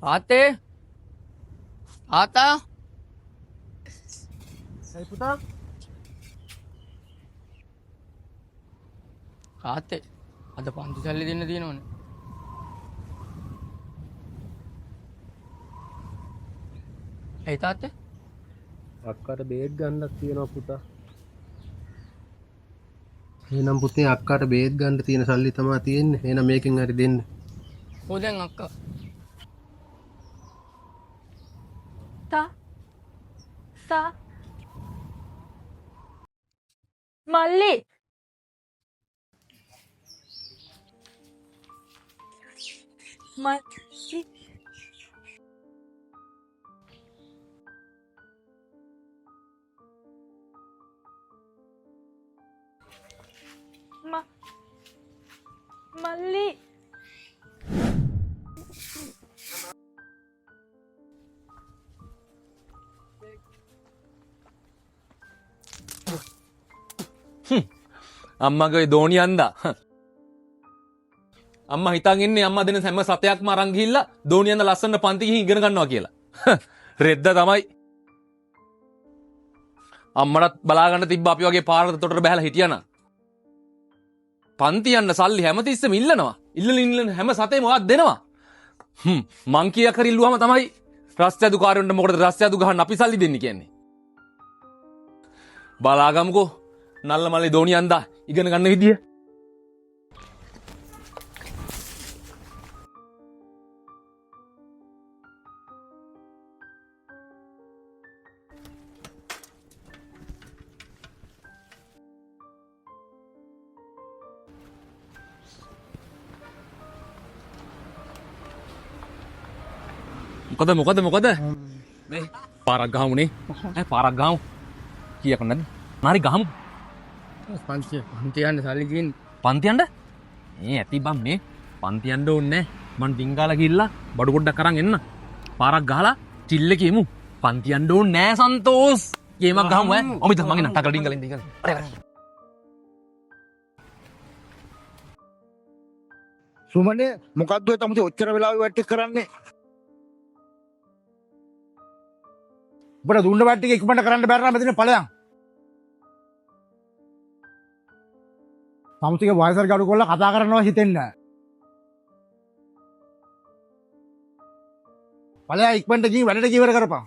ආතේ ආතා ඒ පුතා ආතේ අද පන්ති සල්ලි දෙන්න තියෙනවනේ. ඒ තාත්තේ අක්කට බේත් ගන්නක් තියෙනවා පුතා. එහෙනම් පුතේ අක්කට බේත් ගන්න තියෙන සල්ලි තමයි තියෙන්නේ. එහෙනම් මේකෙන් හරි දෙන්න. කො දැන් අක්කා තා සා මල්ලි මල්ලි මල්ලි අම්මගේ දෝණි අන්දා අම්මා හිතන් ඉන්නේ අම්මා දෙන හැම සතයක්ම අරන් ගිහිල්ලා දෝණි අන්දා ලස්සන පන්ති ගිහින් ඉගෙන ගන්නවා කියලා. රෙද්ද තමයි. අම්මටත් බලා ගන්න තිබ්බ අපි වගේ පාරකට තොටට බහැලා හිටියානම්. පන්ති යන්න සල්ලි හැමතිස්සෙම ඉල්ලනවා. ඉල්ලන හැම සතේම ඔයාත් දෙනවා. මං කීයක් හරි ඉල්ලුවාම තමයි රස්තියදු කාර්යොන්ට මොකටද රස්තියදු ගහන්න අපි සල්ලි දෙන්නේ කියන්නේ. බලාගමුකෝ නල්ල මල්ලේ දෝණි අන්දා ඉගෙන ගන්න විදිය. මොකද මේ පාරක් ගහමුනේ ඈ පාරක් ගහමු කීයක් නැද්ද නාරි ගහමු පන්ති යන්න සල්ලි තියෙන්නේ. පන්ති යන්න ඇති බම් මේ පන්ති යන්න ඕනේ මං ඩිංගාලා ගිහිල්ලා බඩු පොඩ්ඩක් අරන් එන්න පාරක් ගහලා චිල්ල කියමු පන්ති යන්න ඕනේ නෑ සන්තෝස් ගේමක් ගහමු ඈ ඔමිත මං එන්න ටකල ඩිංගාලා සුමනේ මොකද්ද ඔය තමුසේ ඔච්චර වෙලාවෙ වැට් කරන්නේ? ඔබට දුන්න වැට් ටික ඉක්මනට කරන්න බැරි නම් මෙතන ඵලයන්. තමුසේගේ වයසට ගඩු කොල්ල කතා කරනවා හිතෙන්නේ නැහැ. ඵලයන් ඉක්මනට ගිහින් වැඩට ඉවර කරපන්.